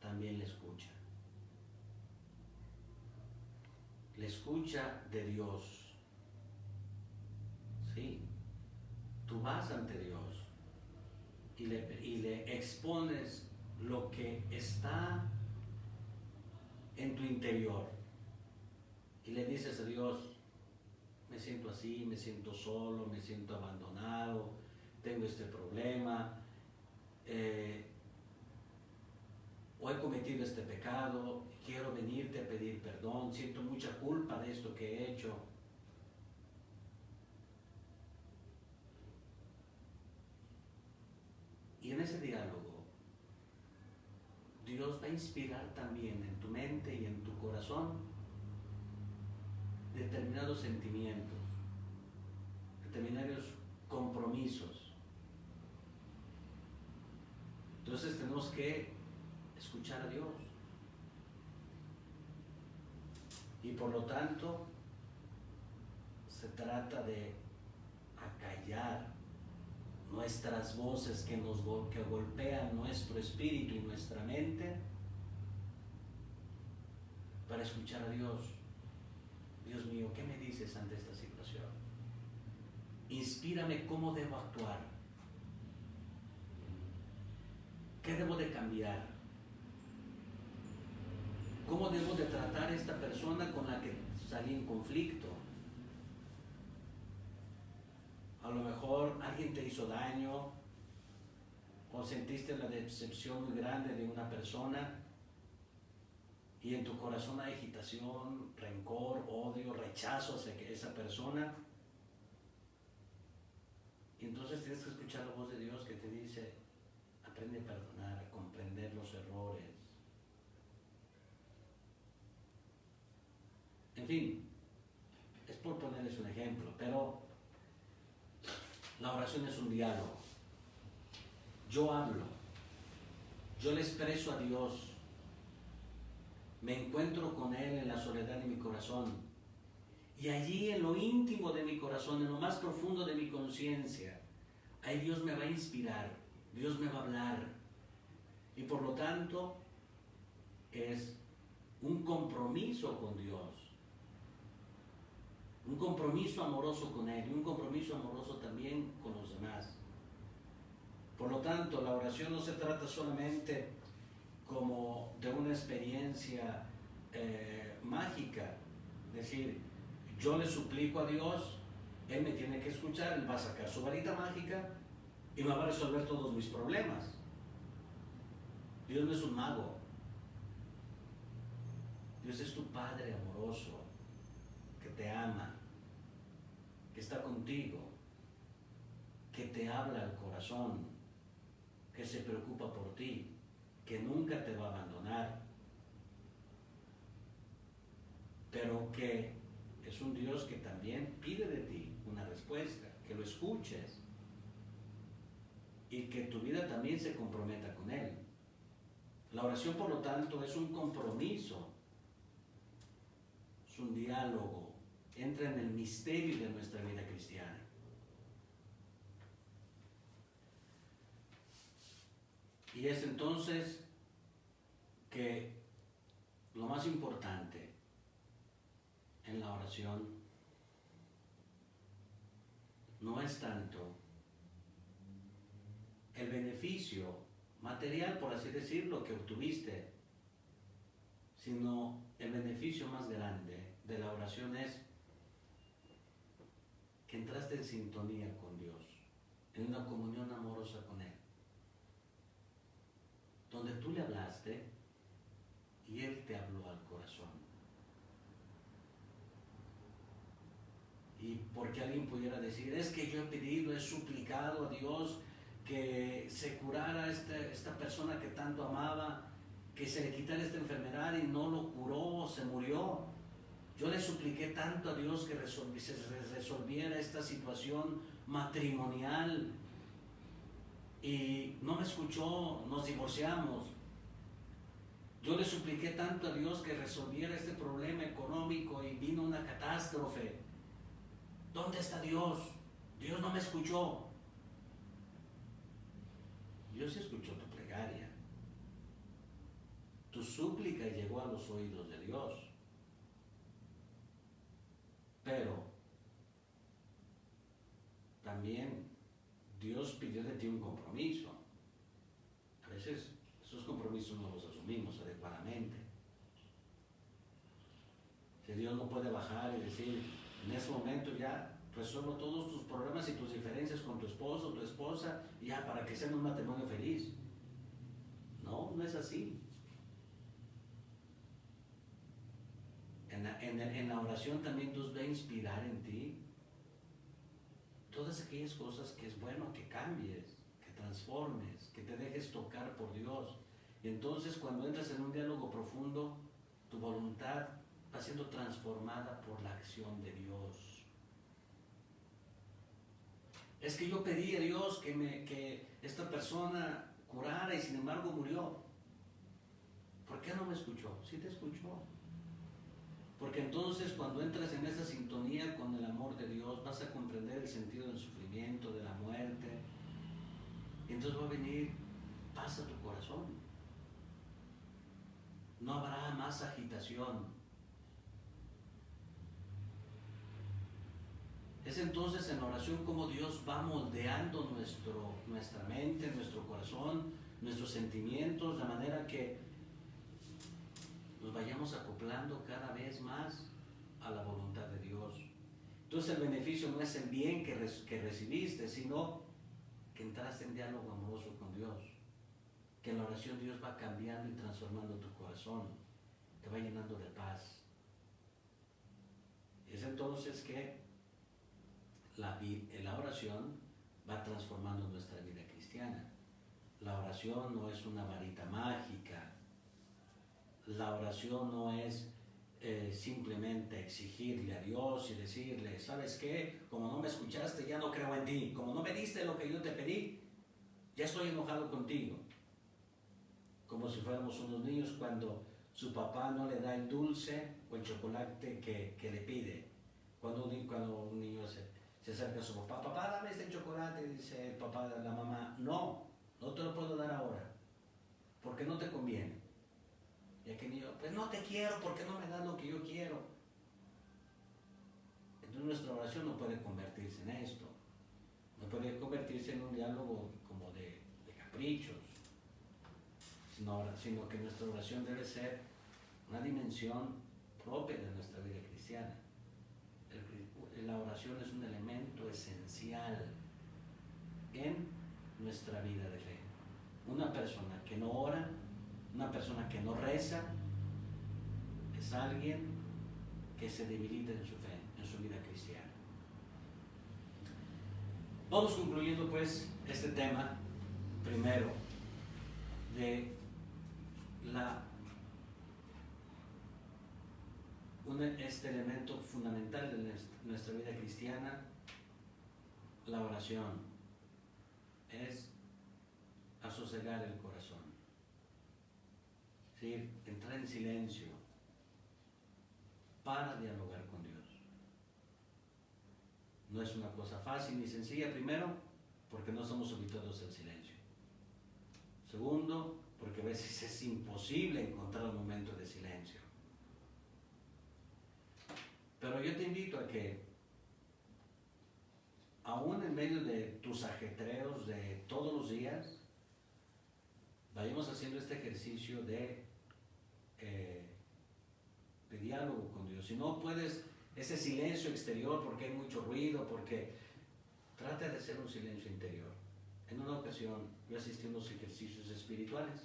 también la escucha. La escucha de Dios. Sí, tú vas ante Dios y le expones lo que está en tu interior y le dices a Dios, me siento así, me siento solo, me siento abandonado, tengo este problema, o he cometido este pecado, quiero venirte a pedir perdón, siento mucha culpa de esto que he hecho. Y en ese diálogo, Dios va a inspirar también en tu mente y en tu corazón determinados sentimientos, determinados compromisos. Entonces tenemos que escuchar a Dios. Y por lo tanto, se trata de acallar nuestras voces que golpean nuestro espíritu y nuestra mente para escuchar a Dios. Dios mío, ¿qué me dices ante esta situación? Inspírame cómo debo actuar. ¿Qué debo de cambiar? ¿Cómo debo de tratar a esta persona con la que salí en conflicto? A lo mejor alguien te hizo daño o sentiste la decepción muy grande de una persona y en tu corazón hay agitación, rencor, odio, rechazo hacia esa persona. Y entonces tienes que escuchar la voz de Dios que te dice: aprende a perdonar, a comprender los errores. En fin, es por ponerles un ejemplo, pero la oración es un diálogo. Yo hablo, yo le expreso a Dios, me encuentro con Él en la soledad de mi corazón, y allí en lo íntimo de mi corazón, en lo más profundo de mi conciencia, ahí Dios me va a inspirar, Dios me va a hablar, y por lo tanto es un compromiso con Dios, un compromiso amoroso con Él y un compromiso amoroso también con los demás. Por lo tanto, la oración no se trata solamente como de una experiencia mágica, es decir, yo le suplico a Dios, Él me tiene que escuchar, Él va a sacar su varita mágica y me va a resolver todos mis problemas. Dios no es un mago. Dios es tu Padre amoroso, que te ama, que está contigo, que te habla al corazón, que se preocupa por ti, que nunca te va a abandonar, pero que es un Dios que también pide de ti una respuesta, que lo escuches y que tu vida también se comprometa con Él. La oración, por lo tanto, es un compromiso, es un diálogo, entra en el misterio de nuestra vida cristiana. Y es entonces que lo más importante en la oración no es tanto el beneficio material, por así decirlo, que obtuviste, sino el beneficio más grande de la oración es que entraste en sintonía con Dios, en una comunión amorosa con Él, donde tú le hablaste y Él te habló al corazón. Y porque alguien pudiera decir, es que yo he pedido, he suplicado a Dios que se curara esta persona que tanto amaba, que se le quitara esta enfermedad y no lo curó, se murió. Yo le supliqué tanto a Dios que se resolviera esta situación matrimonial y no me escuchó, nos divorciamos. Yo le supliqué tanto a Dios que resolviera este problema económico y vino una catástrofe. ¿Dónde está Dios? Dios no me escuchó. Dios escuchó tu plegaria. Tu súplica llegó a los oídos de Dios. Pero también Dios pidió de ti un compromiso. A veces esos compromisos no los asumimos adecuadamente. Que Dios no puede bajar y decir, en ese momento ya resuelvo todos tus problemas y tus diferencias con tu esposo o tu esposa, ya para que sean un matrimonio feliz. No, no es así. En la oración también Dios va a inspirar en ti todas aquellas cosas que es bueno que cambies, que transformes, que te dejes tocar por Dios. Y entonces cuando entras en un diálogo profundo, tu voluntad va siendo transformada por la acción de Dios. Es que yo pedí a Dios que esta persona curara y sin embargo murió. ¿Por qué no me escuchó? Sí te escuchó. Porque entonces cuando entras en esa sintonía con el amor de Dios, vas a comprender el sentido del sufrimiento, de la muerte, entonces va a venir paz a tu corazón. No habrá más agitación. Es entonces en la oración como Dios va moldeando nuestra mente, nuestro corazón, nuestros sentimientos, de manera que nos vayamos acoplando cada vez más a la voluntad de Dios. Entonces el beneficio no es el bien que recibiste, sino que entraste en diálogo amoroso con Dios. Que en la oración Dios va cambiando y transformando tu corazón, te va llenando de paz. Es entonces que la oración va transformando nuestra vida cristiana. La oración no es una varita mágica. La oración no es simplemente exigirle a Dios y decirle, ¿sabes qué? Como no me escuchaste, ya no creo en ti. Como no me diste lo que yo te pedí, ya estoy enojado contigo. Como si fuéramos unos niños cuando su papá no le da el dulce o el chocolate que le pide. Cuando un niño se acerca a su papá, papá, dame este chocolate, dice el papá de la mamá, no te lo puedo dar ahora, porque no te conviene. Y aquel niño, pues no te quiero, porque no me das lo que yo quiero. Entonces nuestra oración no puede convertirse en esto, no puede convertirse en un diálogo como de caprichos, sino que nuestra oración debe ser una dimensión propia de nuestra vida cristiana. La oración es un elemento esencial en nuestra vida de fe. Una persona que no ora, una persona que no reza, es alguien que se debilita en su fe, en su vida cristiana. Vamos concluyendo pues este tema primero de este elemento fundamental de nuestra vida cristiana, la oración, es asosegar el corazón. ¿Sí? Entrar en silencio para dialogar con Dios. No es una cosa fácil ni sencilla, primero, porque no somos habituados al silencio. Segundo, porque a veces es imposible encontrar un momento de silencio. Pero yo te invito a que, aún en medio de tus ajetreos de todos los días, vayamos haciendo este ejercicio de diálogo con Dios. Si no puedes, ese silencio exterior porque hay mucho ruido, porque trata de hacer un silencio interior. En una ocasión yo asistí a unos ejercicios espirituales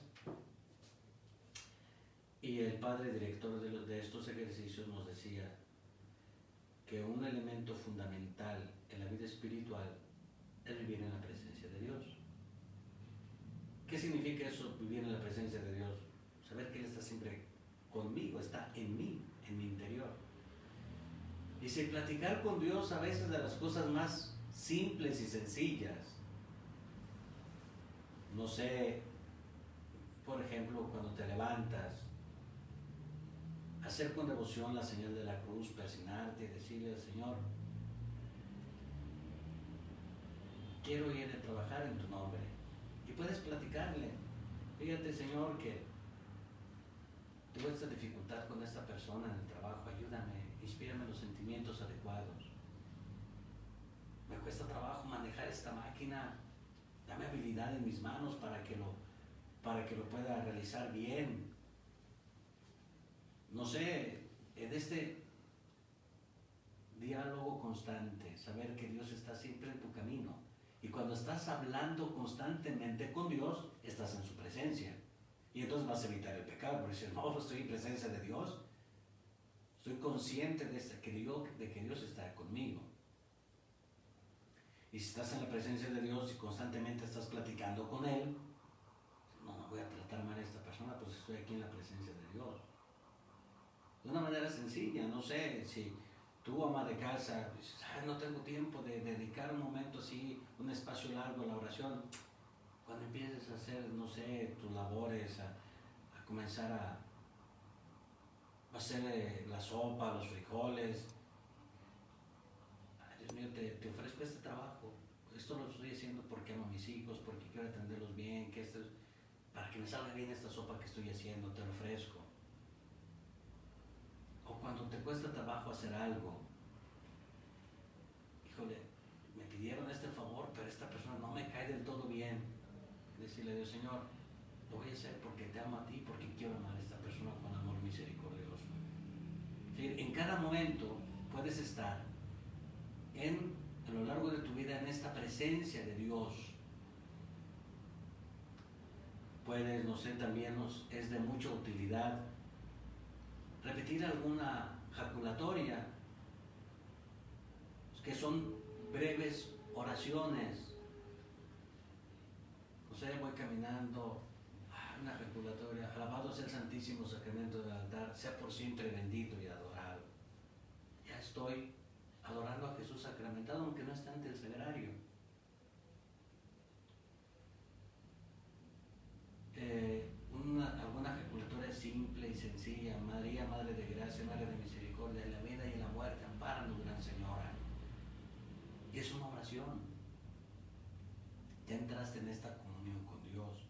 y el padre director de estos ejercicios nos decía que un elemento fundamental en la vida espiritual es vivir en la presencia de Dios. ¿Qué significa eso, vivir en la presencia de Dios? Saber que Él está siempre conmigo, está en mí, en mi interior. Y si platicar con Dios a veces de las cosas más simples y sencillas, no sé, por ejemplo, cuando te levantas, hacer con devoción la señal de la cruz, persignarte y decirle al Señor, quiero ir a trabajar en tu nombre. Y puedes platicarle, fíjate Señor que tuve esta dificultad con esta persona en el trabajo, ayúdame, inspírame los sentimientos adecuados. Me cuesta trabajo manejar esta máquina, dame habilidad en mis manos para que lo pueda realizar bien. No sé, en este diálogo constante, saber que Dios está siempre en tu camino. Y cuando estás hablando constantemente con Dios, estás en su presencia. Y entonces vas a evitar el pecado, porque dices, no, estoy en presencia de Dios. Estoy consciente de que Dios está conmigo. Y si estás en la presencia de Dios y constantemente estás platicando con Él, no voy a tratar mal a esta persona, pues estoy aquí en la presencia de Dios. De una manera sencilla, no sé, si tú, ama de casa, dices, no tengo tiempo de dedicar un momento así, un espacio largo a la oración. Cuando empieces a hacer, no sé, tus labores, a comenzar a hacer la sopa, los frijoles, ay, Dios mío, te ofrezco este trabajo. Esto lo estoy haciendo porque amo amo a mis hijos, porque quiero atenderlos bien, que para que me salga bien esta sopa que estoy haciendo, te lo ofrezco. O cuando te cuesta trabajo hacer algo, híjole, me pidieron este favor, pero esta persona no me cae del todo bien. Decirle a Dios, Señor, lo voy a hacer porque te amo a ti, porque quiero amar a esta persona con amor misericordioso. ¿Sí? En cada momento puedes estar a lo largo de tu vida en esta presencia de Dios. Puedes, no sé, también es de mucha utilidad repetir alguna jaculatoria, que son breves oraciones. No sé, voy caminando, una jaculatoria, alabado sea el Santísimo Sacramento del altar, sea por siempre bendito y adorado. Ya estoy adorando a Jesús sacramentado, aunque no esté ante el sagrario. Alguna ejaculatoria simple y sencilla: María, Madre de Gracia, Madre de Misericordia, en la vida y en la muerte, ampáranos, Gran Señora. Y es una oración. Ya entraste en esta comunión con Dios.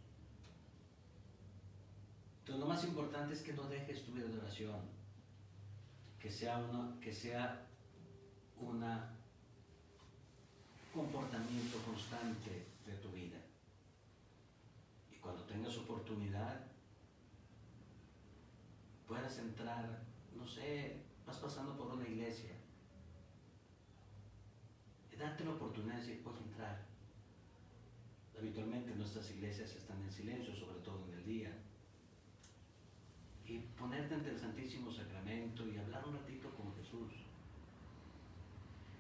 Entonces lo más importante es que no dejes tu vida de oración, que sea un comportamiento constante de tu vida. Y cuando tengas oportunidad, puedas entrar, no sé, vas pasando por una iglesia, y date la oportunidad de decir, voy a entrar. Habitualmente nuestras iglesias están en silencio, sobre todo en el día. Y ponerte ante el Santísimo Sacramento y hablar un ratito con Jesús.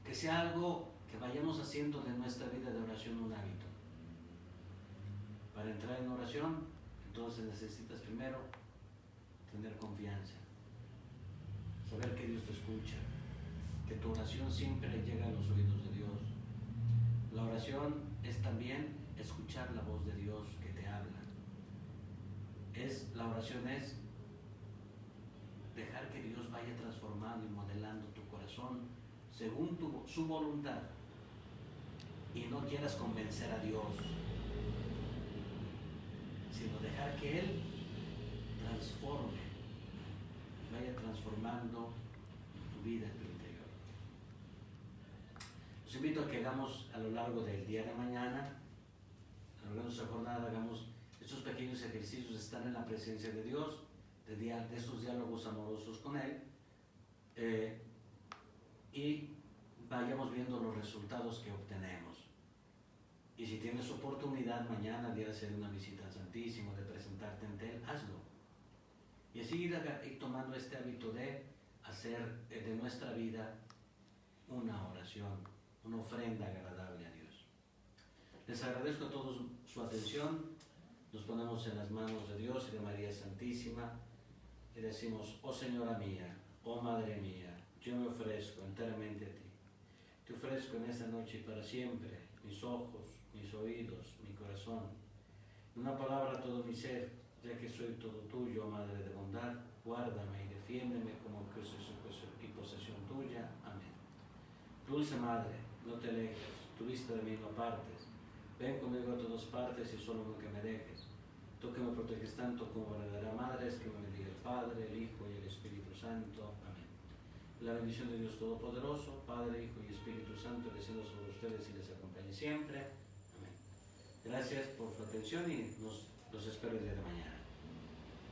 Que sea algo que vayamos haciendo de nuestra vida de oración un hábito. Para entrar en oración, entonces necesitas primero tener confianza, saber que Dios te escucha, que tu oración siempre llega a los oídos de Dios. La oración es también escuchar la voz de Dios que te habla. La oración es dejar que Dios vaya transformando y modelando tu corazón según su voluntad, y no quieras convencer a Dios, sino dejar que Él vaya transformando tu vida, tu interior. Los invito a que hagamos a lo largo del día de mañana, a lo largo de nuestra jornada, hagamos estos pequeños ejercicios de estar en la presencia de Dios, de estos diálogos amorosos con Él, y vayamos viendo los resultados que obtenemos. Y si tienes oportunidad mañana de hacer una visita al Santísimo, de presentarte ante Él, hazlo. Y así ir tomando este hábito de hacer de nuestra vida una oración, una ofrenda agradable a Dios. Les agradezco a todos su atención. Nos ponemos en las manos de Dios y de María Santísima y decimos: oh Señora mía, oh Madre mía, yo me ofrezco enteramente a ti. Te ofrezco en esta noche y para siempre mis ojos, mis oídos, mi corazón. En una palabra, todo mi ser, ya que soy todo tuyo, Madre de bondad, guárdame y defiéndeme como que soy y posesión tuya. Amén. Dulce Madre, no te alejes, tu vista de mí no apartes. Ven conmigo a todas partes y solo nunca me dejes. Tú que me proteges tanto como verdadera Madre, es que me bendiga el Padre, el Hijo y el Espíritu Santo. Amén. La bendición de Dios Todopoderoso, Padre, Hijo y Espíritu Santo, descienda sobre ustedes y les acompañe siempre. Amén. Gracias por su atención y los espero el día de mañana.